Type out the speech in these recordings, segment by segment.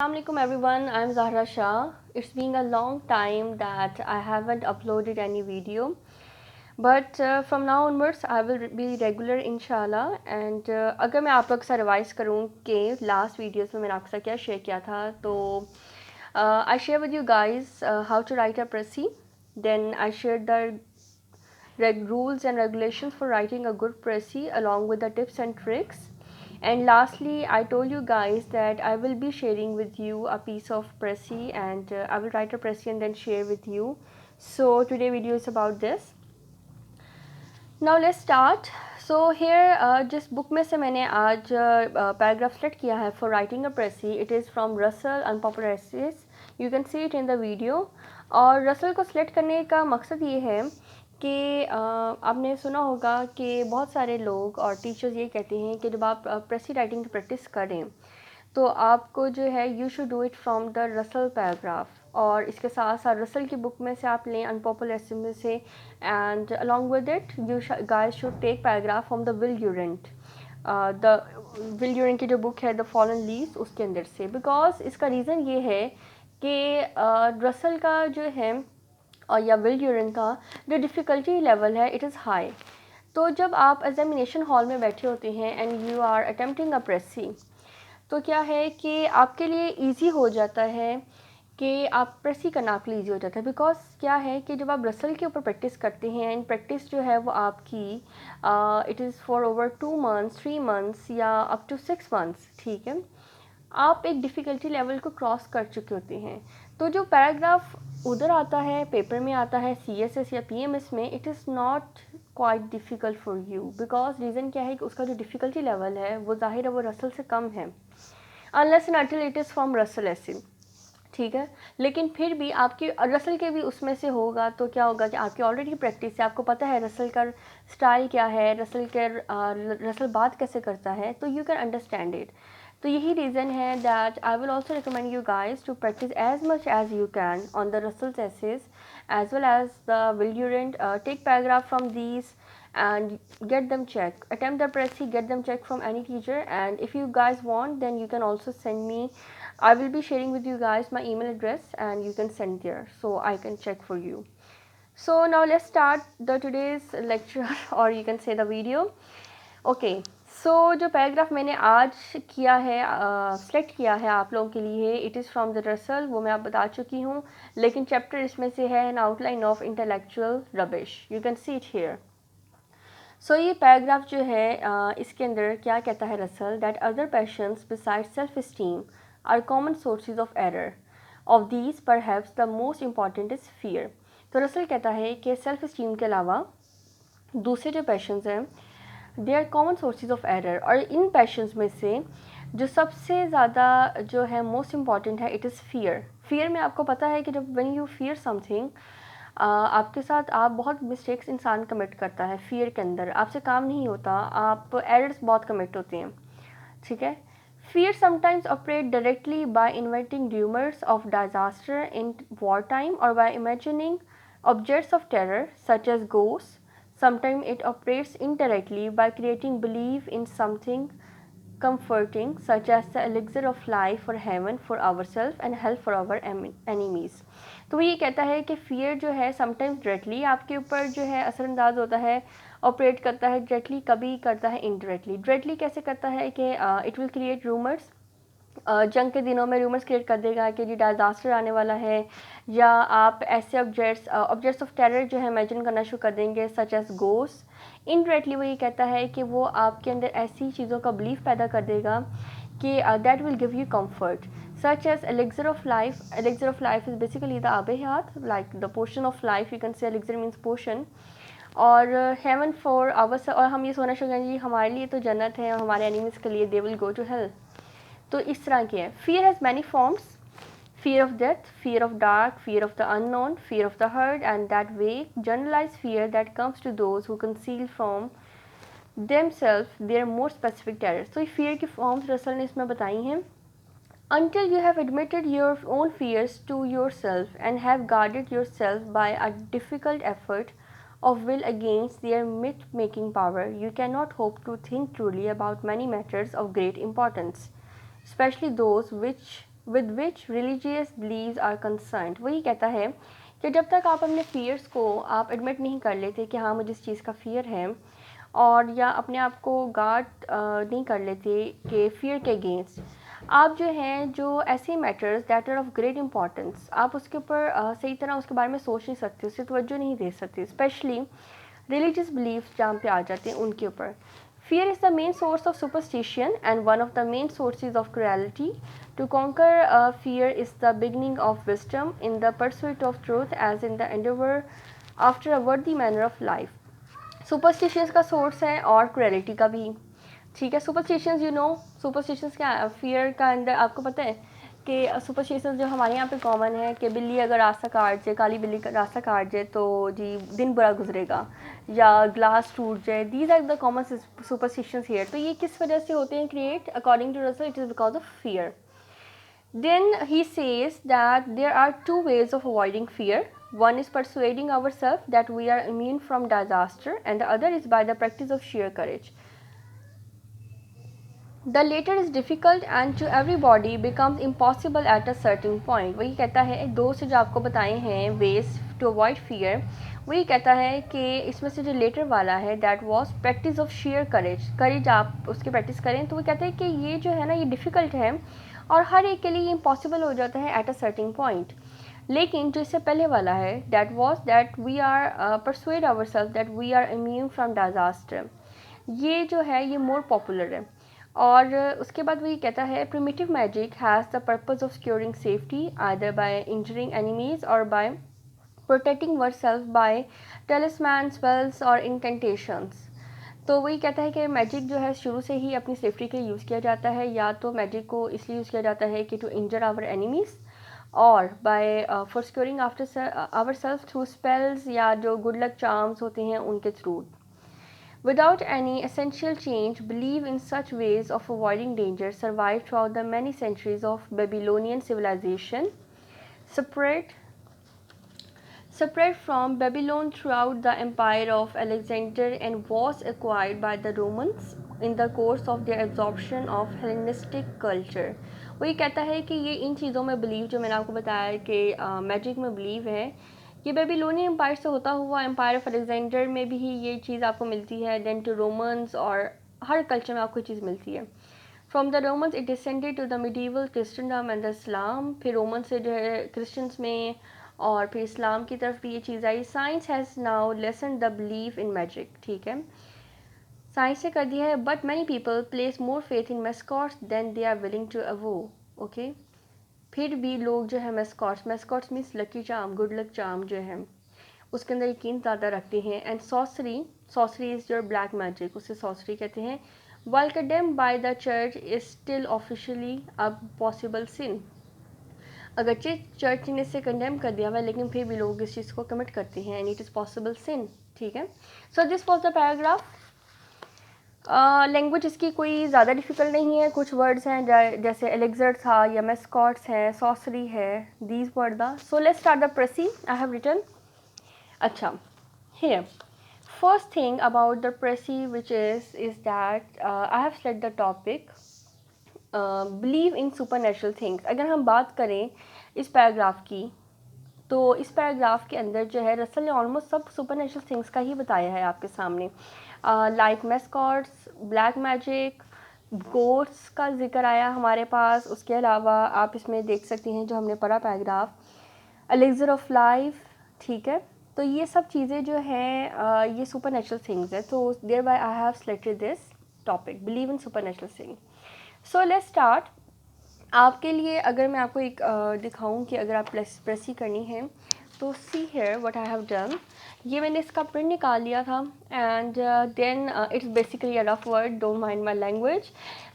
Assalamualaikum everyone, I'm Zahra Shah. It's been a long time that I haven't uploaded any video, but from now onwards I will be regular inshallah. And अगर मैं आप लोग से revise करूँ कि last videos में मैंने आपके साथ क्या शेयर किया था, तो I share with you guys how to write a pressy. Then I shared the rules and regulations for writing a good pressy along with the tips and tricks. And lastly, I told you guys that I will be sharing with you a piece of pressy, and I will write a pressy and then share with you. So today video is about this. Now let's start. So here जिस book में से मैंने आज paragraph select किया है for writing a pressy, it is from Russell Unpopular Essays. You can see it in the video. और Russell को select करने का मकसद ये है कि आपने सुना होगा कि बहुत सारे लोग और टीचर्स ये कहते हैं कि जब आप प्रेसी राइटिंग की प्रैक्टिस करें तो आपको जो है you should do it from the Russell paragraph, और इसके साथ साथ रसल की बुक में से आप लें अनपॉपुलर एसे में से, and along with it you guys should take paragraph from the Will Durant, the Will Durant की जो बुक है द फॉलन लीव्स उसके अंदर से। बिकॉज इसका रीज़न ये है कि रसल का जो है और या विल यूरेंट का जो डिफ़िकल्टी लेवल है इट इज़ हाई। तो जब आप एग्जामिनेशन हॉल में बैठे होते हैं एंड यू आर अटेम्प्टिंग अ प्रेसी, तो क्या है कि आपके लिए इजी हो जाता है कि आप प्रेसी करना आपके लिए ईजी हो जाता है। बिकॉज क्या है कि जब आप रसल के ऊपर प्रैक्टिस करते हैं एंड प्रैक्टिस जो है वो आपकी it is for over 2 months 3 months या अप टू 6 मंथ्स, ठीक है, आप एक डिफ़िकल्टी लेवल को क्रॉस कर चुके होते हैं। तो जो पैराग्राफ उधर आता है पेपर में आता है CSS या PMS में, it is not quite difficult for you. Because reason क्या है कि उसका जो डिफ़िकल्टी लेवल है वो ज़ाहिर है वो रसल से कम है, unless and until it is from Russell essay, ठीक है। लेकिन फिर भी आपकी रसल के भी उसमें से होगा, तो क्या होगा कि आपकी ऑलरेडी प्रैक्टिस है, आपको पता है रसल का स्टाइल क्या है, रसल बात कैसे करता है, तो यू कैन अंडरस्टैंड इट। तो यही रीज़न है that I will also recommend you guys to practice as much as you can on the Russell's essays as well as the Vildurant. Take paragraph from these and get them checked. Attempt the pressy, get them checked from any teacher, and if you guys want then you can also send me. I will be sharing with you guys my email address and you can send there so I can check for you. So now let's start the today's lecture or you can say the video. Okay, so जो paragraph मैंने आज किया है select किया है आप लोगों के लिए, it is from the Russell, वो मैं आप बता चुकी हूँ, लेकिन चैप्टर इसमें से है an outline of intellectual rubbish. You can see it here. So ये पैराग्राफ जो है इसके अंदर क्या कहता है Russell, that other passions beside self esteem are common sources of error, of these perhaps the most important is fear. तो Russell कहता है कि सेल्फ स्टीम के अलावा दूसरे जो पैशंस हैं they are common sources of error, और इन पैशंस में से जो सबसे ज़्यादा जो है मोस्ट इम्पॉर्टेंट है इट इज़ फियर। फियर में आपको पता है कि जब व्हेन यू फियर समथिंग, आपके साथ आप बहुत मिस्टेक्स इंसान कमिट करता है फियर के अंदर, आपसे काम नहीं होता, आप एरर्स बहुत कमिट होते हैं, ठीक है। Fear sometimes operate directly by inventing rumours of disaster in war time और by imagining objects of terror such as ghosts. Sometimes it operates indirectly by creating belief in something comforting such as the elixir of life for heaven for ourselves and hell for our enemies. तो वो ये कहता है कि fear जो है sometimes directly आपके ऊपर जो है असरअंदाज होता है, ऑपरेट करता है डायरेक्टली, कभी करता है इनडायरेक्टली। डायरेक्टली कैसे करता है कि इट विल क्रिएट रूमर्स, जंग के दिनों में रूमर्स क्रिएट कर देगा कि जी डिजास्टर आने वाला है, या आप ऐसे ऑब्जेक्ट्स ऑफ टेरर जो है इमेजिन करना शुरू कर देंगे सच एज गोस्ट। इनडायरेक्टली वो ये कहता है कि वो आपके अंदर ऐसी चीज़ों का बिलीफ पैदा कर देगा कि that will give you comfort such as elixir of life. Elixir of life is basically the आब हयात, like the potion of life, you can say elixir means potion. और हेवन फॉर आवर, और हम ये सोना शुरू करें जी हमारे लिए तो जन्नत है और हमारे एनिमीज़ के लिए they will go to hell. तो इस तरह के हैं। Fear has many forms, fear of death, fear of dark, fear of the unknown, fear of the hurt, and that vague, generalized fear that comes to those who conceal from themselves their more specific terrors. तो fear की forms Russell ने इसमें बताई हैं। Until you have admitted your own fears to yourself and have guarded yourself by a difficult effort of will against their myth-making power, you cannot hope to think truly about many matters of great importance, especially those which with which religious beliefs are concerned। वही कहता है कि जब तक आप अपने fears को आप एडमिट नहीं कर लेते कि हाँ मुझे इस चीज़ का फियर है, और या अपने आप को गार्ड नहीं कर लेते कि फियर के अगेंस्ट, आप जो हैं जो ऐसे matters that are of great importance, आप उसके ऊपर सही तरह उसके बारे में सोच नहीं सकते, उससे तवज्जो नहीं दे सकते, स्पेशली रिलीजियस बिलीफ्स जहाँ पे आ जाते हैं उनके ऊपर। Fear is the main source of superstition and one of the main sources of cruelty. To conquer fear is the beginning of wisdom in the pursuit of truth as in the endeavor after a worthy manner of life. Superstitions का source है और cruelty का भी, ठीक है। Superstitions superstitions क्या है, fear का अंदर आपको पता है कि सुपरस्टिशंस जो हमारे यहाँ पे कॉमन है कि बिल्ली अगर रास्ता काट जाए, काली बिल्ली का रास्ता काट जाए तो जी दिन बुरा गुजरेगा, या ग्लास टूट जाए, these are the common superstitions here. तो ये किस वजह से होते हैं create, according to Russell it is because of fear. Then he says that there are two ways of avoiding fear. One is persuading ourselves that we are immune from disaster, and the other is by the practice of sheer courage. The later is difficult and to everybody becomes impossible at a certain point। वही कहता है दो से जो आपको बताए हैं ways to avoid fear, वही कहता है कि इसमें से जो लेटर वाला है that was practice of share courage आप उसकी प्रैक्टिस करें, तो वो कहते हैं कि ये जो है ना ये डिफ़िकल्ट है और हर एक के लिए ये इम्पॉसिबल हो जाता है एट अ सर्टेन पॉइंट। लेकिन जो इससे पहले वाला है that we are persuade ourselves that we are immune from disaster, ये जो है ये मोर पॉपुलर है। और उसके बाद वही कहता है primitive magic has the purpose of securing safety either bye injuring enemies और बाय प्रोटेक्टिंग वर सेल्फ बाय टेलिस्मैन स्पेल्स और इंटेंटेशंस। तो वही कहता है कि मैजिक जो है शुरू से ही अपनी सेफ्टी के लिए यूज़ किया जाता है, या तो मैजिक को इसलिए यूज़ किया जाता है कि टू इंजर आवर एनिमीज़, और by for securing after our self through spells, या जो गुड लक चार्म्स होते हैं उनके थ्रू। Without any essential change, belief in such ways of avoiding danger survived throughout the many centuries of Babylonian civilization, spread from Babylon throughout the empire of Alexander and was acquired by the Romans in the course of their absorption of Hellenistic culture। वो ये कहता है कि ये इन चीज़ों में believe जो मैंने आपको बताया कि मैजिक में बिलीव है, ये बेबीलोनियन एम्पायर से होता हुआ एम्पायर ऑफ अलेक्जेंडर में भी ये चीज़ आपको मिलती है, देन टू रोमन्स, और हर कल्चर में आपको चीज़ मिलती है। From the Romans it descended to the medieval Christendom and the Islam, फिर रोमन से जो है क्रिश्चियंस में और फिर इस्लाम की तरफ भी ये चीज़ आई। Science has now lessen the believe in magic, ठीक है, साइंस ने कर दिया है, but many people place more faith in mascots than they are willing to avow, okay. फिर भी लोग जो है mascots means lucky charm, good luck charm जो है उसके अंदर यकीन ज़्यादा रखते हैं। And sorcery is your black magic, उसे सॉसरी कहते हैं। While condemned by the church is still officially a possible sin, अगरचे चर्च ने इसे कंडेम कर दिया हुआ है लेकिन फिर भी लोग इस चीज़ को कमिट करते हैं, एंड इट इज़ पॉसिबल सिन, ठीक है। So this was the paragraph. Language इसकी कोई ज़्यादा डिफ़िकल्ट नहीं है, कुछ वर्ड्स हैं जैसे एलेक्जर था या मैस्कॉट्स है, सॉसरी है, these word the. So let's start the precis I have written. अच्छा, here first thing about the presi which is that I have select the topic believe in supernatural things। अगर हम बात करें इस paragraph की, तो इस पैराग्राफ के अंदर जो है रसल ने ऑलमोस्ट सब सुपरनेचुरल थिंग्स का ही बताया है आपके सामने, like mascots, black magic, goats का जिक्र आया हमारे पास। उसके अलावा आप इसमें देख सकती हैं जो हमने पढ़ा पैराग्राफ, एलिक्सर ऑफ लाइफ, ठीक है। तो ये सब चीज़ें जो हैं ये सुपरनेचुरल थिंग्स है, तो thereby I have selected this topic believe in supernatural thing. So let's start. आपके लिए अगर मैं आपको एक दिखाऊं कि अगर आप प्रेसी करनी है तो see here what I have done, ये मैंने इसका प्रिंट निकाल लिया था, and then it's basically a rough word, don't mind my language,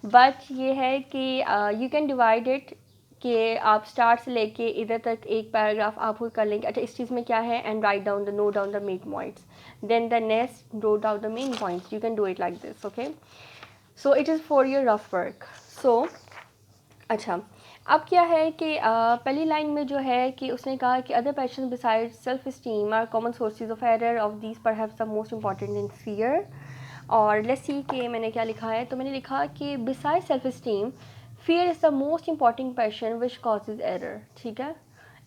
but ये है कि यू कैन डिवाइड इट कि आप स्टार्ट से लेके इधर तक एक पैराग्राफ आप खुद कर लेंगे, अच्छा इस चीज़ में क्या है, and write down the note down the main points, then the next note down the main points, you can do it like this, okay. So it is for your rough work. So अच्छा, अब क्या है कि पहली line में जो है कि उसने कहा कि other passion beside self esteem are common sources of error of these perhaps the most important in fear. और लेट्स सी कि मैंने क्या लिखा है, तो मैंने लिखा कि beside self esteem fear is the most important passion which causes error. ठीक है,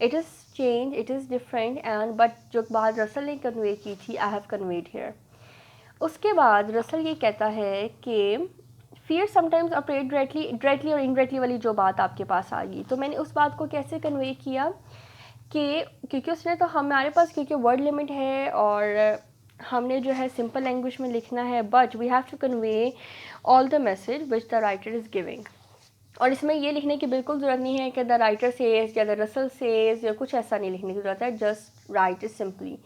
it is change, it is different and but जो बात रसल ने कन्वे की थी I have conveyed here. उसके बाद रसल ये कहता है कि fear sometimes operate directly और indirectly वाली जो बात आपके पास आ गई, तो मैंने उस बात को कैसे कन्वे किया कि क्योंकि उसने तो हमारे पास क्योंकि वर्ड लिमिट है और हमने जो है सिंपल लैंग्वेज में लिखना है, but we have to convey all the message which the writer is giving. और इसमें ये लिखने की बिल्कुल ज़रूरत नहीं है कि द राइटर सेज या द रसल सेज या कुछ ऐसा नहीं लिखने की ज़रूरत है, जस्ट राइट इज सिंपली.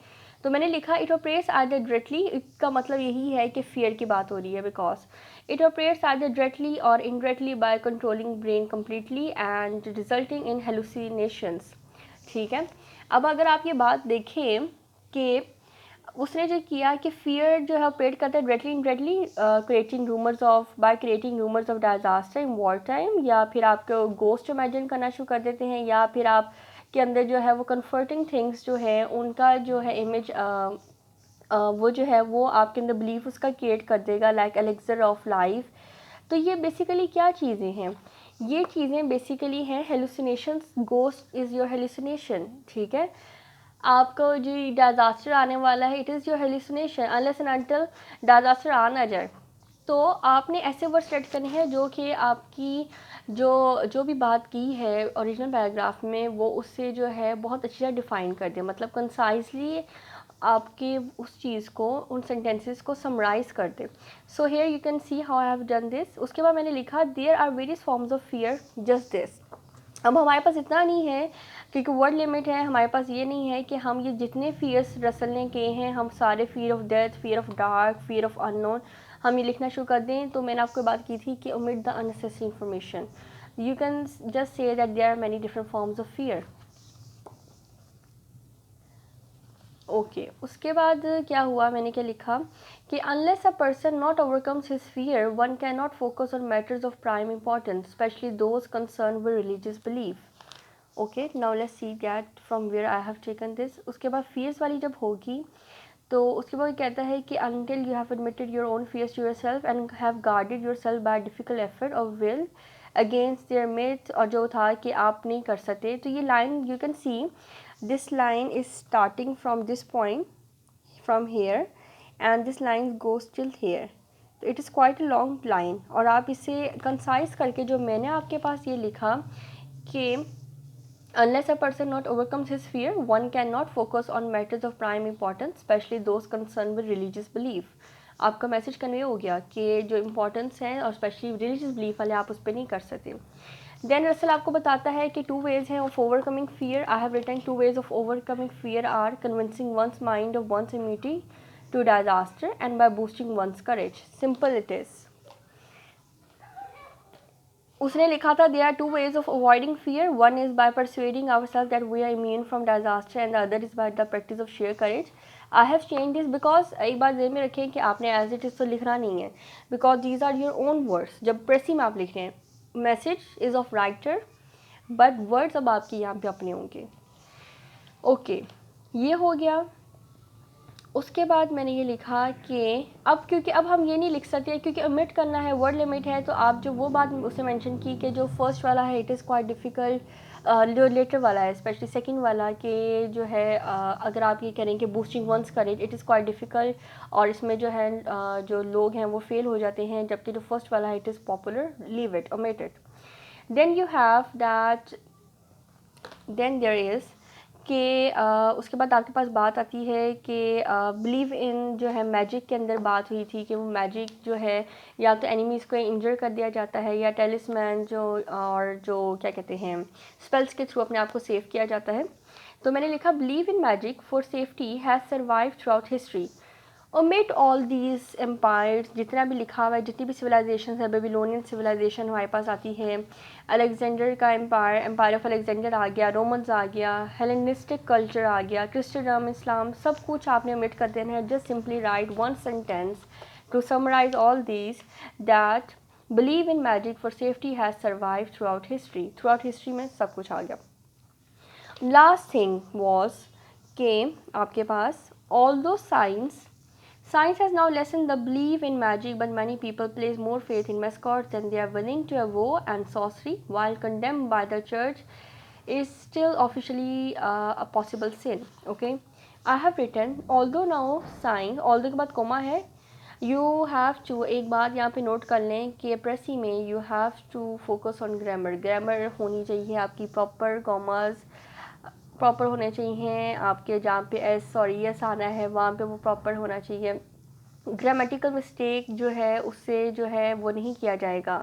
तो मैंने लिखा इट ऑपरेट्स आइदर डायरेक्टली, इसका मतलब यही है कि फियर की बात हो रही है, because it operates either directly or indirectly by controlling brain completely and resulting in hallucinations. ठीक है, अब अगर आप ये बात देखें कि उसने जो किया कि फियर जो है ऑपरेट करता है directly indirectly creating rumours of by creating rumours of disaster in war time, या फिर आपको गोस्ट इमेजिन करना शुरू कर देते हैं, या फिर आप के अंदर जो है वो कंफर्टिंग थिंग्स जो है उनका जो है इमेज वो जो है वो आपके अंदर बिलीफ उसका क्रिएट कर देगा लाइक एलेक्सर ऑफ लाइफ. तो ये बेसिकली क्या चीज़ें हैं, ये चीज़ें बेसिकली हैं hallucinations. Ghost is your hallucination. ठीक है, आपको जो डिजास्टर आने वाला है it is your hallucination. Unless and until disaster आ ना जाए तो आपने ऐसे वर्ड सेलेक्ट करने हैं जो कि आपकी जो भी बात की है ओरिजिनल पैराग्राफ में वो उससे जो है बहुत अच्छी तरह डिफ़ाइन कर दे, मतलब कंसाइजली आपके उस चीज़ को उन सेंटेंसेस को समराइज़ कर दे. So here you can see how I have done this. उसके बाद मैंने लिखा there are various forms of fear just this. अब हमारे पास इतना नहीं है क्योंकि वर्ड लिमिट है, हमारे पास ये नहीं है कि हम ये जितने फियर्स रसल ने किए हैं हम सारे fear of death, fear of dark, fear of unknown हम ये लिखना शुरू कर दें. तो मैंने आपको बात की थी कि omit the unnecessary information. You can just say that there are many different forms of fear. Okay, उसके बाद क्या हुआ, मैंने क्या लिखा कि unless a person not overcomes his fear one can not focus on matters of prime importance specially those concern with religious belief. Okay, now let's see that from where I have taken this. उसके बाद fears वाली जब होगी तो उसके बाद कहता है कि until you have admitted your own fears to yourself and have guarded yourself by difficult effort of will against their myth, और जो था कि आप नहीं कर सकते. तो ये line you can C this line is starting from this point from here and this line goes till here. तो it is quite a long line और आप इसे कंसाइज करके जो मैंने आपके पास ये लिखा कि unless a person not overcomes his fear one cannot focus on matters of prime importance especially those concerned with religious belief. आपका मैसेज कन्वे हो गया कि जो इम्पोर्टेंस है और स्पेशली रिलीजियस बिलीफ वाले आप उस पर नहीं कर सकते. देन रसल आपको बताता है कि 2 ways हैं of overcoming fear. I have written 2 ways of overcoming fear are convincing one's mind of one's immunity to disaster and by boosting one's courage. Simple it is. उसने लिखा था there are 2 ways of avoiding fear. One is by persuading ourselves that we are immune from disaster and the other is by the practice of share courage. I have change this because एक बात ध्यान में रखें कि आपने as it is तो लिखना नहीं है because these are your own words. जब प्रेसी में आप लिख रहे हैं message is of writer but words अब आपके यहाँ पे अपने होंगे. ओके, ये हो गया. उसके बाद मैंने ये लिखा कि अब क्योंकि अब हम ये नहीं लिख सकते क्योंकि ओमिट करना है, वर्ड लिमिट है, तो आप जो वो बात उसे मेंशन की कि जो फर्स्ट वाला है इट इज़ क्वाइट डिफ़िकल्ट, जो लेटर वाला है स्पेशली सेकंड वाला कि जो है अगर आप ये करें कि बूस्टिंग वंस करें इट इज़ क्वाइट डिफ़िकल्ट और इसमें जो है जो लोग हैं वो फेल हो जाते हैं, जबकि जो फर्स्ट वाला है it is popular, leave it, omit it. Then you have that, then there is कि उसके बाद आपके पास बात आती है कि बिलीव इन जो है मैजिक के अंदर बात हुई थी कि वो मैजिक जो है या तो एनिमीज़ को इंजर कर दिया जाता है या टेलिस्मैन जो और जो क्या कहते हैं स्पेल्स के थ्रू अपने आप को सेव किया जाता है. तो मैंने लिखा believe in magic for safety has survive throughout history. Omit all these empires, जितना भी लिखा हुआ है, जितनी भी सिविलाइजेशन है, बेबीलोनियन सिविलाइजेशन हमारे पास आती है, अलेक्जेंडर का एम्पायर, एम्पायर ऑफ अलेक्जेंडर आ गया, रोमन्स आ गया, हेलेनिस्टिक कल्चर आ गया, क्रिश्चियन, इस्लाम, सब कुछ आपने ओमिट कर देना है. Just simply write one sentence to summarise all these that believe in magic for safety has survive throughout history. Throughout history में सब कुछ आ गया. लास्ट थिंग वॉज के आपके पास ऑल दो science Science has now lessened the belief in magic, but many people place more faith in mascots than they are willing to avow, and sorcery, while condemned by the church, is still officially a possible sin. Okay, I have written, although now science, although के बाद coma है, you have to, एक बात यहाँ पे note कर लें कि प्रेसी में you have to focus on grammar. Grammar होनी चाहिए आपकी प्रॉपर, कॉमर्स प्रॉपर होने चाहिए आपके, जहाँ पे एस और यस आना है वहाँ पे वो प्रॉपर होना चाहिए. ग्रामेटिकल मिस्टेक जो है उससे जो है वो नहीं किया जाएगा,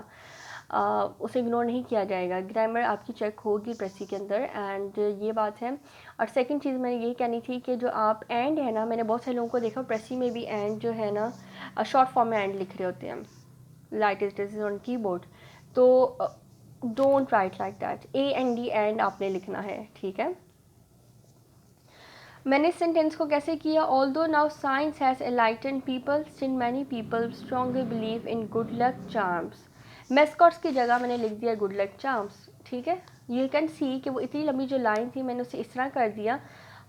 उसे इग्नोर नहीं किया जाएगा. ग्रामर आपकी चेक होगी प्रेसी के अंदर, एंड ये बात है. और सेकंड चीज़ मैंने यही कहनी थी कि जो आप एंड है ना, मैंने बहुत सारे लोगों को देखा प्रेसी में भी एंड जो है ना शॉर्ट फॉर्म में एंड लिख रहे होते हैं, like it is on keyboard. तो don't write like that. A and D and आपने लिखना है, ठीक है. मैंने सेंटेंस को कैसे किया, although now science has enlighten people, still many people strongly believe in good luck charms. Mascots की जगह मैंने लिख दिया गुड लक चार्म्स, ठीक है. यू कैन सी कि वो इतनी लंबी जो लाइन थी मैंने उसे इस तरह कर दिया.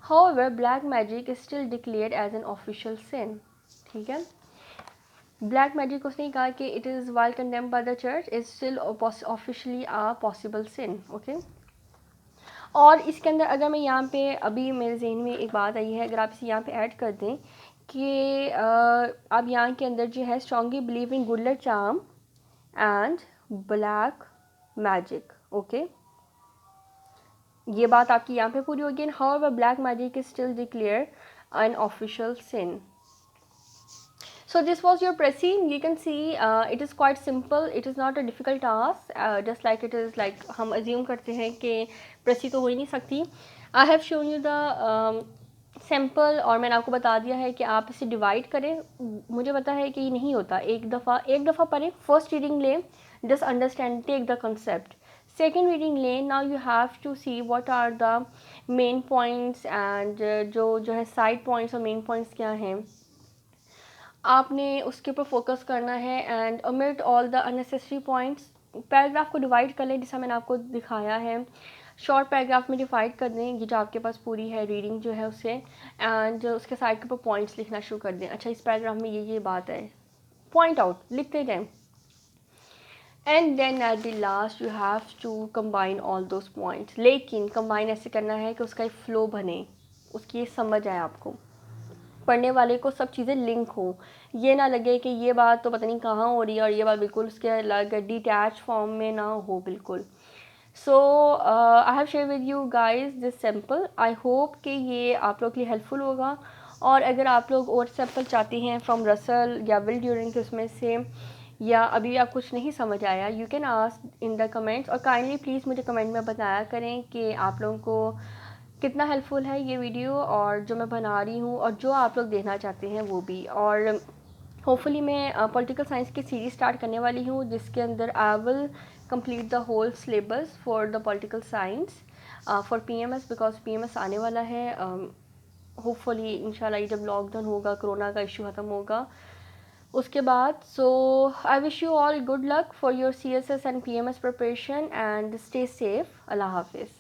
However black magic is still declared as an official sin, ठीक है. ब्लैक मैजिक उसने कहा कि it is while condemned by the church, is still officially a possible sin. Okay, और इसके अंदर अगर मैं यहाँ पे, अभी मेरे जहन में एक बात आई है, अगर आप इसे यहाँ पे ऐड कर दें कि आप यहाँ के अंदर जो है strongly believe in good luck charm and black magic. Okay, ये बात आपकी यहाँ पे पूरी होगी. However black magic is still declare an official sin. So this was your pressy. You can see it is quite simple. It is not a difficult task. Just like it is like हम assume करते हैं कि pressy तो हो ही नहीं सकती. I have shown you the sample और मैंने आपको बता दिया है कि आप इसे डिवाइड करें. मुझे पता है कि ये नहीं होता. एक दफ़ा पढ़ें, फर्स्ट रीडिंग लें, just understand, take the concept. Second reading लें, now you have to see what are the main points and जो है साइड पॉइंट्स और मेन पॉइंट्स क्या हैं, आपने उसके ऊपर फोकस करना है. And omit all the unnecessary points. Paragraph को डिवाइड कर लें जैसा मैंने आपको दिखाया है. शॉर्ट पैराग्राफ में डिवाइड कर दें, ये जो आपके पास पूरी है रीडिंग जो है उससे, एंड उसके साइड के ऊपर पॉइंट्स लिखना शुरू कर दें. अच्छा, इस पैराग्राफ में ये बात है, पॉइंट आउट लिखते जाएं. And then at the last you have to combine all those points. लेकिन कंबाइन ऐसे करना है कि उसका एक फ़्लो बने, उसकी समझ आए आपको, पढ़ने वाले को सब चीज़ें लिंक हो. ये ना लगे कि ये बात तो पता नहीं कहाँ हो रही है और ये बात बिल्कुल उसके अलग डिटैच फॉर्म में ना हो बिल्कुल. So I have share with you guys this sample. I hope कि ये आप लोग के लिए हेल्पफुल होगा. और अगर आप लोग और सैम्पल चाहते हैं फ्रॉम रसल या विल ड्यूरिंग के उसमें से, या अभी आप कुछ नहीं समझ आया, you can ask in the comments. और काइंडली प्लीज़ मुझे कमेंट में बताया करें कि आप लोगों को कितना हेल्पफुल है ये वीडियो और जो मैं बना रही हूँ और जो आप लोग देखना चाहते हैं वो भी. और होपफुली मैं पॉलिटिकल साइंस की सीरीज स्टार्ट करने वाली हूँ जिसके अंदर I will complete the whole syllabus for the political science for PMS, because PMS आने वाला है होपफुली इंशाल्लाह. जब लॉकडाउन होगा, कोरोना का इशू ख़त्म होगा उसके बाद. So I wish you all good luck for your CSS and PMS preparation and stay safe. अल्लाह हाफिज़.